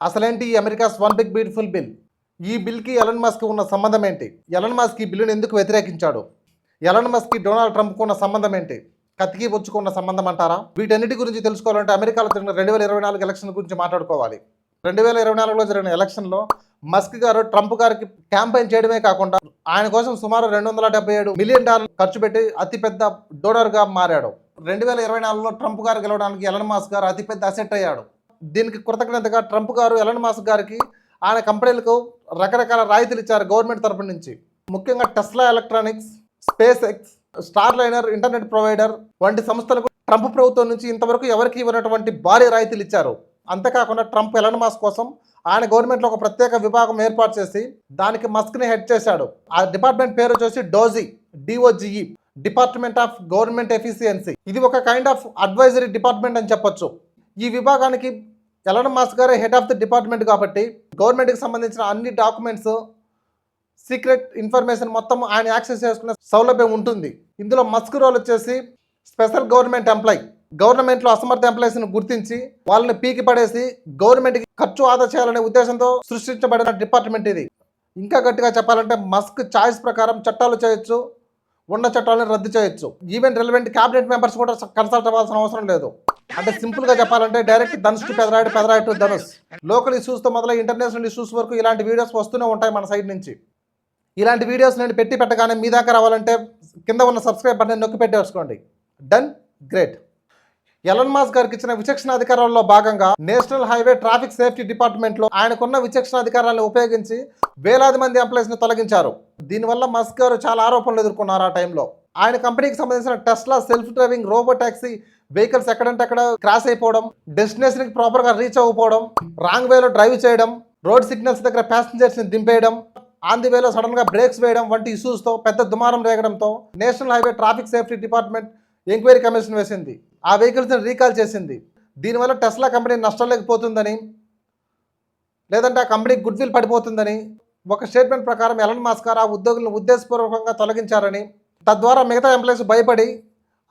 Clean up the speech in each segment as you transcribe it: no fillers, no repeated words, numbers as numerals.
అసలేంటి ఈ America's one big beautiful bill? ఈ బిల్కి ఎలన్ మస్క్ ఉన్న సంబంధం ఏంటి? ఎలన్ మస్క్ ఈ బిల్లును ఎందుకు వ్యతిరేకించాడు? ఎలన్ మస్క్ డొనాల్డ్ ట్రంప్కు ఉన్న సంబంధం ఏంటి? కత్తికి బొచ్చుకున్న సంబంధం అంటారా? వీటన్నిటి గురించి తెలుసుకోవాలంటే అమెరికాలో జరిగిన 2024 ఎలక్షన్ గురించి మాట్లాడుకోవాలి. 2024లో జరిగిన ఎలక్షన్లో మస్క్ గారు ట్రంప్ గారికి క్యాంపెయిన్ చేయడమే కాకుండా ఆయన కోసం సుమారు $277 మిలియన్ ఖర్చు పెట్టి అతిపెద్ద డోనర్గా మారాడు. 2024లో ట్రంప్ గారు గెలవడానికి ఎలన్ మస్క్ గారు అతిపెద్ద అసెట్ అయ్యాడు. దీనికి కృతజ్ఞతగా ట్రంప్ గారు ఎలన్ మస్క్ గారికి ఆయన కంపెనీలకు రకరకాల రాయితీలు ఇచ్చారు గవర్నమెంట్ తరపు నుంచి. ముఖ్యంగా Tesla electronics, space X, star liner, internet provider వంటి సంస్థలకు ట్రంప్ ప్రభుత్వం నుంచి ఇంతవరకు ఎవరికి ఇవ్వనటువంటి భారీ రాయితీలు ఇచ్చారు. అంతేకాకుండా ట్రంప్ ఎలన్ మస్క్ కోసం ఆయన గవర్నమెంట్లో ఒక ప్రత్యేక విభాగం ఏర్పాటు చేసి దానికి మస్క్ని హెడ్ చేశాడు. ఆ డిపార్ట్మెంట్ పేరు వచ్చేసి DOGE, department of government efficiency. ఇది ఒక కైండ్ ఆఫ్ అడ్వైజరీ డిపార్ట్మెంట్ అని చెప్పొచ్చు. ఈ విభాగానికి ఎలన్ మస్క్ గారే హెడ్ ఆఫ్ ది డిపార్ట్మెంట్ కాబట్టి గవర్నమెంట్కి సంబంధించిన అన్ని డాక్యుమెంట్స్, సీక్రెట్ ఇన్ఫర్మేషన్ మొత్తం ఆయన యాక్సెస్ చేసుకునే సౌలభ్యం ఉంటుంది. ఇందులో మస్క్ రోల్ వచ్చేసి స్పెషల్ గవర్నమెంట్ ఎంప్లాయ్. గవర్నమెంట్లో అసమర్థ ఎంప్లాయీస్ని గుర్తించి వాళ్ళని పీకి పడేసి గవర్నమెంట్కి ఖర్చు ఆదా చేయాలనే ఉద్దేశంతో సృష్టించబడిన డిపార్ట్మెంట్ ఇది. ఇంకా గట్టిగా చెప్పాలంటే మస్క్ చాయిస్ ప్రకారం చట్టాలు చేయొచ్చు, ఉన్న చట్టాలను రద్దు చేయొచ్చు. ఈవెన్ రెలవెంట్ క్యాబినెట్ మెంబర్స్ కూడా కన్సల్ట్ అవ్వాల్సిన అవసరం లేదు. అంటే సింపుల్గా చెప్పాలంటే direct Dhanush to Pedarayudu, Pedarayudu to Dhanush. Local ఇష్యూస్తో మొదలై ఇంటర్నేషనల్ ఇష్యూస్ వరకు ఇలాంటి వీడియోస్ వస్తూనే ఉంటాయి మన సైడ్ నుంచి. ఇలాంటి వీడియోస్ నేను పెట్టగానే మీ దాకా రావాలంటే కింద ఉన్న సబ్స్క్రైబ్ బటన్ నొక్కి పెట్టేసుకోండి. Done, great. ఎలన్ మస్క్ గారికి ఇచ్చిన విచక్షణ అధికారాల్లో భాగంగా నేషనల్ హైవే ట్రాఫిక్ సేఫ్టీ డిపార్ట్మెంట్లో ఆయనకున్న విచక్షణ అధికారాలను ఉపయోగించి వేలాది మంది ఎంప్లాయీస్ని తొలగించారు. దీనివల్ల మస్క్ గారు చాలా ఆరోపణలు ఎదుర్కొన్నారు. ఆ టైంలో ఆయన కంపెనీకి సంబంధించిన Tesla self driving robo taxi vehicles ఎక్కడంటే అక్కడ క్రాష్ అయిపోవడం, డెస్టినేషన్కి ప్రాపర్గా రీచ్ అవ్వకపోవడం, రాంగ్ వేలో డ్రైవ్ చేయడం, రోడ్ సిగ్నల్స్ దగ్గర ప్యాసింజర్స్ని దింపేయడం, ఆన్ ది వేలో సడన్గా బ్రేక్స్ వేయడం వంటి ఇష్యూస్తో పెద్ద దుమారం రేగడంతో national highway traffic safety department enquiry commission వేసింది. ఆ వెహికల్స్ని రీకాల్ చేసింది. దీనివల్ల టెస్లా కంపెనీ నష్టం లేకపోతుందని, లేదంటే ఆ కంపెనీ గుడ్ విల్ పడిపోతుందని ఒక స్టేట్మెంట్ ప్రకారం ఎలన్ మస్క్ గారు ఆ ఉద్యోగులను ఉద్దేశపూర్వకంగా తొలగించారని, తద్వారా మిగతా ఎంప్లాయీస్ భయపడి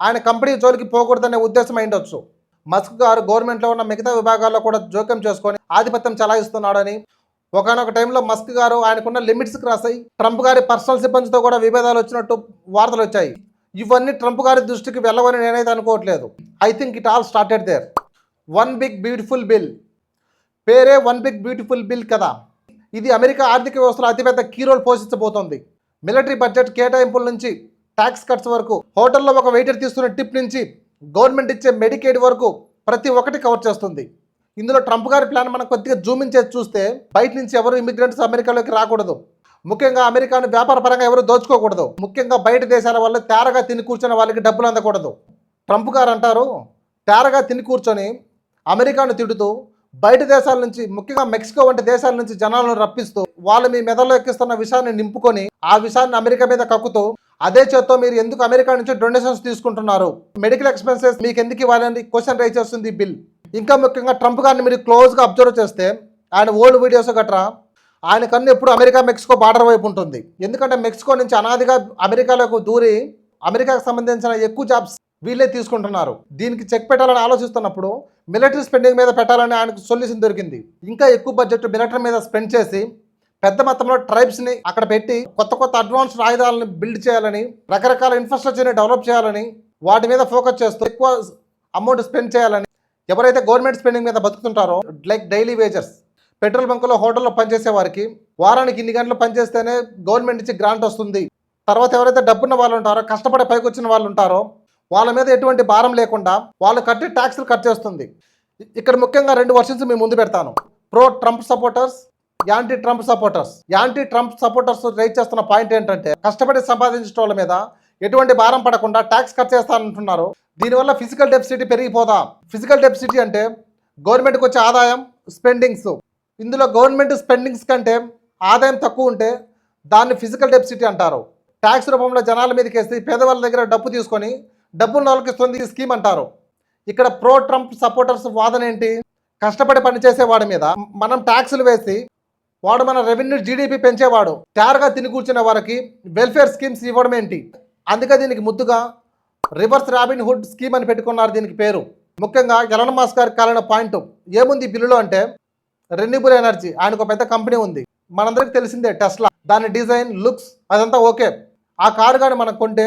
ఆయన కంపెనీ జోలికి పోకూడదనే ఉద్దేశం అయిండొచ్చు. మస్క్ గారు గవర్నమెంట్లో ఉన్న మిగతా విభాగాల్లో కూడా జోక్యం చేసుకొని ఆధిపత్యం చలాయిస్తున్నాడని, ఒకనొక టైంలో మస్క్ గారు ఆయనకున్న లిమిట్స్ క్రాస్ అయ్యి ట్రంప్ గారి పర్సనల్ సిబ్బందితో కూడా విభేదాలు వచ్చినట్టు వార్తలు వచ్చాయి. ఇవన్నీ ట్రంప్ గారి దృష్టికి వెళ్ళవని నేనైతే అనుకోవట్లేదు. I think it all started there. One big beautiful bill, పేరే వన్ బిగ్ బ్యూటిఫుల్ బిల్ కదా. ఇది అమెరికా ఆర్థిక వ్యవస్థలో అతిపెద్ద కీ రోల్ పోషించబోతోంది. మిలిటరీ బడ్జెట్ కేటాయింపుల నుంచి ట్యాక్స్ కట్స్ వరకు, హోటల్లో ఒక వెయిటర్ తీసుకున్న టిప్ నుంచి గవర్నమెంట్ ఇచ్చే మెడికేడ్ వరకు ప్రతి ఒక్కటి కవర్ చేస్తుంది. ఇందులో ట్రంప్ గారి ప్లాన్ మనం కొద్దిగా జూమింగ్ చేసి చూస్తే బయట నుంచి ఎవరు ఇమిగ్రెంట్స్ అమెరికాలోకి రాకూడదు, ముఖ్యంగా అమెరికాను వ్యాపార పరంగా ఎవరు దోచుకోకూడదు, ముఖ్యంగా బయట దేశాల వాళ్ళు తేరగా తిని కూర్చొని వాళ్ళకి డబ్బులు అందకూడదు. ట్రంప్ గారు అంటారు, తేరగా తిని కూర్చొని అమెరికాను తిడుతూ బయట దేశాల నుంచి, ముఖ్యంగా మెక్సికో వంటి దేశాల నుంచి జనాలను రప్పిస్తూ వాళ్ళు మీ మెదడులో ఎక్కిస్తున్న విషయాన్ని నింపుకొని ఆ విషయాన్ని అమెరికా మీద కక్కుతూ అదే చేత్తో మీరు ఎందుకు అమెరికా నుంచి డొనేషన్స్ తీసుకుంటున్నారు, మెడికల్ ఎక్స్పెన్సెస్ మీకు ఎందుకు ఇవ్వాలని క్వశ్చన్ రైజ్ చేస్తుంది ఈ బిల్. ఇంకా ముఖ్యంగా ట్రంప్ గారిని మీరు క్లోజ్గా అబ్జర్వ్ చేస్తే ఆయన ఓల్డ్ వీడియోస్ గట్రా ఆయన కన్ను ఎప్పుడు అమెరికా మెక్సికో బార్డర్ వైపు ఉంటుంది. ఎందుకంటే మెక్సికో నుంచి అనాదిగా అమెరికాలోకి దూరి అమెరికాకు సంబంధించిన ఎక్కువ జాబ్స్ వీళ్ళే తీసుకుంటున్నారు. దీనికి చెక్ పెట్టాలని ఆలోచిస్తున్నప్పుడు మిలిటరీ స్పెండింగ్ మీద పెట్టాలని ఆయనకు సొల్యూషన్ దొరికింది. ఇంకా ఎక్కువ బడ్జెట్ మిలిటరీ మీద స్పెండ్ చేసి పెద్ద మొత్తంలో ట్రైబ్స్ని అక్కడ పెట్టి కొత్త అడ్వాన్స్డ్ ఆయుధాలను బిల్డ్ చేయాలని, రకరకాల ఇన్ఫ్రాస్ట్రక్చర్ని డెవలప్ చేయాలని, వాటి మీద ఫోకస్ చేస్తూ ఎక్కువ అమౌంట్ స్పెండ్ చేయాలని, ఎవరైతే గవర్నమెంట్ స్పెండింగ్ మీద బతుకుతుంటారో లైక్ డైలీ వేజెస్, పెట్రోల్ బంకులో హోటల్లో పనిచేసే వారికి వారానికి ఇన్ని గంటలు పనిచేస్తేనే గవర్నమెంట్ నుంచి గ్రాంట్ వస్తుంది. తర్వాత ఎవరైతే డబ్బున్న వాళ్ళు ఉంటారో, కష్టపడే పైకి వచ్చిన వాళ్ళు ఉంటారో వాళ్ళ మీద ఎటువంటి భారం లేకుండా వాళ్ళు కట్టే ట్యాక్స్లు కట్ చేస్తుంది. ఇక్కడ ముఖ్యంగా 2 వర్షన్స్ మీ ముందు పెడతాను. Pro Trump supporters, anti Trump supporters. Anti Trump supporters raise చేస్తున్న పాయింట్ ఏంటంటే కష్టపడి సంపాదించిన వాళ్ళ మీద ఎటువంటి భారం పడకుండా ట్యాక్స్ కట్ చేస్తానంటున్నారు. దీనివల్ల ఫిజికల్ డెఫిసిటీ పెరిగిపోదా. ఫిజికల్ డెఫిసిటీ అంటే గవర్నమెంట్కి వచ్చే ఆదాయం, స్పెండింగ్స్. ఇందులో గవర్నమెంట్ స్పెండింగ్స్ కంటే ఆదాయం తక్కువ ఉంటే దాన్ని ఫిజికల్ డెఫిసిటీ అంటారు. ట్యాక్స్ రూపంలో జనాల మీదకి వేసి పేదవాళ్ళ దగ్గర డబ్బు తీసుకొని డబ్బులు వాళ్ళకి ఇస్తుంది ఈ స్కీమ్ అంటారు. ఇక్కడ ప్రో ట్రంప్ సపోర్టర్స్ వాదన ఏంటి? కష్టపడి పనిచేసే వాడి మీద మనం ట్యాక్సులు వేసి వాడు మన రెవెన్యూ జీడీపీ పెంచేవాడు తయారుగా తిని కూర్చునే వారికి వెల్ఫేర్ స్కీమ్స్ ఇవ్వడం ఏంటి? అందుకే దీనికి ముద్దుగా రివర్స్ రాబిన్ హుడ్ స్కీమ్ అని పెట్టుకున్నారు దీనికి పేరు. ముఖ్యంగా ఎలన్ మస్క్ గారికి కాలిన పాయింట్ ఏముంది బిల్లులో అంటే రెన్యూబుల్ ఎనర్జీ, ఆయనకు పెద్ద కంపెనీ ఉంది, మనందరికీ తెలిసిందే టెస్లా. దాని డిజైన్, లుక్స్ అదంతా ఓకే. ఆ కారు కానీ మనం కొంటే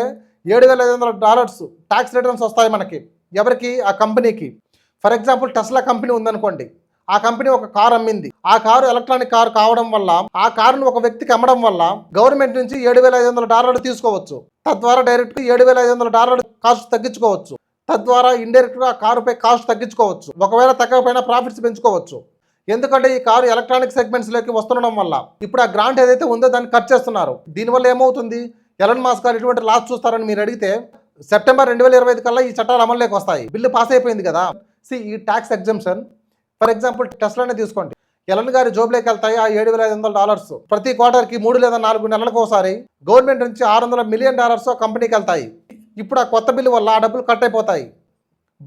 $7,500 ట్యాక్స్ రిటర్న్స్ వస్తాయి మనకి. ఎవరికి? ఆ కంపెనీకి. ఫర్ ఎగ్జాంపుల్ టెస్లా కంపెనీ ఉందనుకోండి, ఆ కంపెనీ ఒక కారు అమ్మింది, ఆ కారు ఎలక్ట్రానిక్ కారు కావడం వల్ల ఆ కారును ఒక వ్యక్తికి అమ్మడం వల్ల గవర్నమెంట్ నుంచి $7,500 తీసుకోవచ్చు. తద్వారా డైరెక్ట్గా $7,500 కాస్ట్ తగ్గించుకోవచ్చు. తద్వారా ఇండైరెక్ట్గా ఆ కారుపై కాస్ట్ తగ్గించుకోవచ్చు. ఒకవేళ తగ్గకపోయినా ప్రాఫిట్స్ పెంచుకోవచ్చు. ఎందుకంటే ఈ కారు ఎలక్ట్రానిక్ సెగ్మెంట్స్లోకి వస్తుండడం వల్ల ఇప్పుడు ఆ గ్రాంట్ ఏదైతే ఉందో దాన్ని కట్ చేస్తున్నారు. దీనివల్ల ఏమవుతుంది? ఎలన్ మస్క్ గారు ఎటువంటి లాస్ చూస్తారని మీరు అడిగితే సెప్టెంబర్ 2025 కల్లా ఈ చట్టాలు అమల్లోకి వస్తాయి. బిల్లు పాస్ అయిపోయింది కదా. ఈ ట్యాక్స్ ఎగ్జంప్షన్, ఫర్ ఎగ్జాంపుల్ టెస్లానే తీసుకోండి, ఎలన్ గారి జోబులోకి వెళ్తాయి ఆ $7,500. ప్రతి క్వార్టర్కి 3 లేదా 4 నెలలకు ఒకసారి గవర్నమెంట్ నుంచి $600 మిలియన్ కంపెనీకి వెళ్తాయి. ఇప్పుడు ఆ కొత్త బిల్లు వల్ల ఆ డబ్బులు కట్ అయిపోతాయి.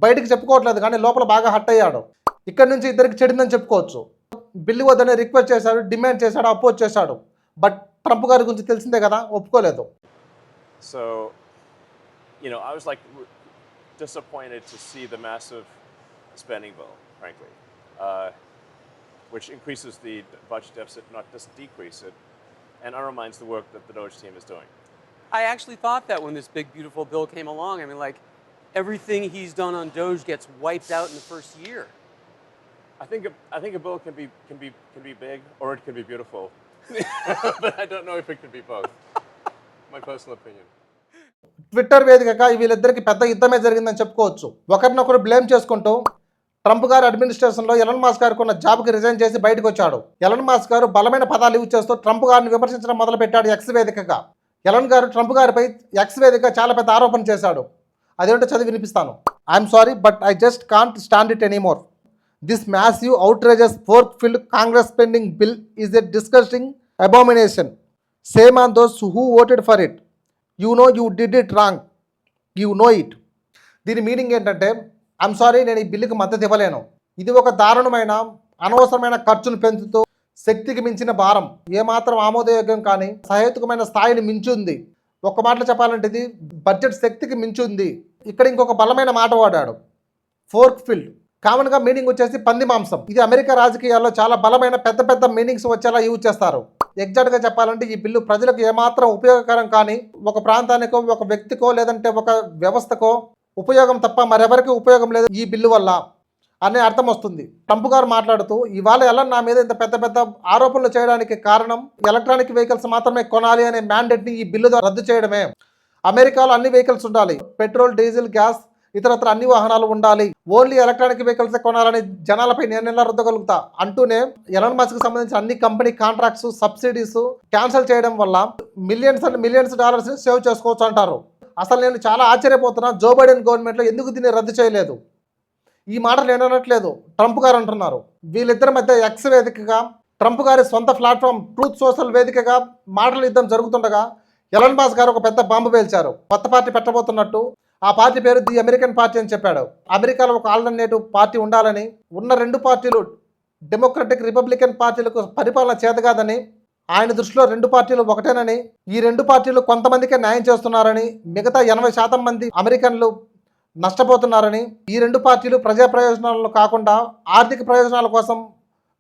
బయటికి చెప్పుకోవట్లేదు కానీ లోపల బాగా హట్ అయ్యాడు. ఇక్కడ నుంచి ఇద్దరికి చెడిందని చెప్పుకోవచ్చు. బిల్లు వద్దని రిక్వెస్ట్ చేశాడు, డిమాండ్ చేశాడు, అపోజ్ చేశాడు. బట్ ట్రంప్ గారి గురించి తెలిసిందే కదా, ఒప్పుకోలేదు. So, I was like disappointed to see the massive spending bill, frankly, which increases the budget deficit, not just decrease it, and undermines the work that the Doge team is doing. I actually thought that when this big, beautiful bill came along. I mean, like, everything he's done on Doge gets wiped out in the first year. I think a bill can be big or it can be beautiful, but I don't know if it can be both. My personal opinion. Twitter వేదికగా వీళ్ళిద్దరికి పెద్ద యుద్ధమే జరిగిందని చెప్పుకోవచ్చు. ఒకరినొకరు blame చేసుకుంటూ Trump గారు అడ్మినిస్ట్రేషన్లో Elon Musk గారికి ఉన్న జాబ్కి రిజైన్ చేసి బయటకు వచ్చాడు. ఎలన్ మస్క్ గారు బలమైన పదాలు యూజ్ చేస్తూ ట్రంప్ గారిని విమర్శించడం మొదలుపెట్టాడు ఎక్స్ వేదికగా. ఎలన్ గారు ట్రంప్ గారిపై ఎక్స్ వేదికగా చాలా పెద్ద ఆరోపణ చేశాడు. అదేంటో చదివి వినిపిస్తాను. I'm sorry but I just can't stand it anymore. This massive outrageous pork-filled Congress spending bill is a disgusting abomination. Shame on those who voted for it. You know you did it wrong. You know it. దీని meaning ఏంటంటే, I'm sorry, నేను ఈ బిల్లుకి మద్దతు ఇవ్వలేను. ఇది ఒక దారుణమైన అనవసరమైన ఖర్చును పెంచుతూ శక్తికి మించిన భారం, ఏమాత్రం ఆమోదయోగ్యం కానీ సహేతుకమైన స్థాయిని మించి ఉంది. ఒక్క మాటలో చెప్పాలంటే ఇది బడ్జెట్ శక్తికి మించి ఉంది. ఇక్కడ ఇంకొక బలమైన మాట వాడాడు, ఫోర్క్ ఫిల్డ్. కామన్గా మీనింగ్ వచ్చేసి పంది మాంసం. ఇది అమెరికా రాజకీయాల్లో చాలా బలమైన పెద్ద పెద్ద మీనింగ్స్ వచ్చేలా యూజ్ చేస్తారు. ఎగ్జాక్ట్గా చెప్పాలంటే ఈ బిల్లు ప్రజలకు ఏమాత్రం ఉపయోగకరం కానీ ఒక ప్రాంతానికో, ఒక వ్యక్తికో, లేదంటే ఒక వ్యవస్థకో ఉపయోగం తప్ప మరెవరికి ఉపయోగం లేదు ఈ బిల్లు వల్ల అనే అర్థం వస్తుంది. ట్రంప్ గారు మాట్లాడుతూ, ఇవాళ ఎలన్ నా మీద ఇంత పెద్ద పెద్ద ఆరోపణలు చేయడానికి కారణం ఎలక్ట్రానిక్ వెహికల్స్ మాత్రమే కొనాలి అనే మ్యాండేట్ని ఈ బిల్లు రద్దు చేయడమే. అమెరికాలో అన్ని వెహికల్స్ ఉండాలి, పెట్రోల్, డీజిల్, గ్యాస్, ఇతరత్ర అన్ని వాహనాలు ఉండాలి, ఓన్లీ ఎలక్ట్రానిక్ వెహికల్స్ కొనాలని జనాలపై నేను ఎలా రుద్దగలుగుతా అంటూనే ఎలన్ మస్క్ సంబంధించిన అన్ని కంపెనీ కాంట్రాక్ట్స్, సబ్సిడీస్ క్యాన్సిల్ చేయడం వల్ల millions and millions dollars save చేసుకోవచ్చు అంటారు. అసలు నేను చాలా ఆశ్చర్యపోతున్నా, జో బైడెన్ గవర్నమెంట్లో ఎందుకు దీన్ని రద్దు చేయలేదు? ఈ మాటలు నేను అనట్లేదు, ట్రంప్ గారు అంటున్నారు. వీళ్ళిద్దరి మధ్య ఎక్స్ వేదికగా, ట్రంప్ గారి సొంత ప్లాట్ఫామ్ ట్రూత్ సోషల్ వేదికగా మాటల యుద్ధం జరుగుతుండగా ఎలన్ మస్క్ గారు ఒక పెద్ద బాంబు పేల్చారు. కొత్త పార్టీ పెట్టబోతున్నట్టు, ఆ పార్టీ పేరు ది అమెరికన్ పార్టీ అని చెప్పాడు. అమెరికాలో ఒక ఆల్టర్నేటివ్ పార్టీ ఉండాలని, ఉన్న రెండు పార్టీలు డెమోక్రటిక్, రిపబ్లికన్ పార్టీలకు పరిపాలన చేతగాదని, ఆయన దృష్టిలో రెండు పార్టీలు ఒకటేనని, ఈ రెండు పార్టీలు కొంతమందికే న్యాయం చేస్తున్నారని, మిగతా 80% మంది అమెరికన్లు నష్టపోతున్నారని, ఈ రెండు పార్టీలు ప్రజా ప్రయోజనాలను కాకుండా ఆర్థిక ప్రయోజనాల కోసం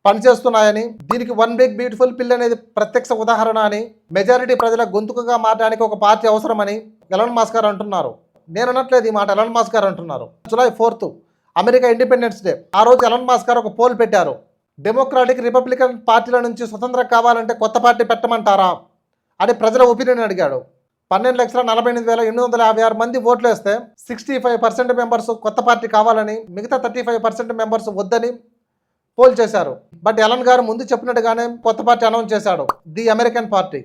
పనిచేస్తున్నాయని, దీనికి వన్ బిగ్ బ్యూటిఫుల్ బిల్ అనేది ప్రత్యక్ష ఉదాహరణ అని, మెజారిటీ ప్రజల గొంతుకగా మారడానికి ఒక పార్టీ అవసరమని ఎలన్ మస్క్ గారు అంటున్నారు. నేను అనట్లేదు ఈ మాట, ఎలన్ మస్క్ గారు అంటున్నారు. July 4th America independence day. ఆ రోజు ఎలన్ మస్క్ గారు ఒక పోల్ పెట్టారు. డెమోక్రాటిక్, రిపబ్లికన్ పార్టీల నుంచి స్వతంత్రం కావాలంటే కొత్త పార్టీ పెట్టమంటారా అని ప్రజల ఒపీనియన్ అడిగాడు. 12,48,856 మంది ఓట్లు వేస్తే 65% మెంబర్స్ కొత్త పార్టీ కావాలని, మిగతా 35% మెంబర్స్ వద్దని పోల్ చేశారు. బట్ ఎలన్ గారు ముందు చెప్పినట్టుగానే కొత్త పార్టీ అనౌన్స్ చేశాడు, ది అమెరికన్ పార్టీ.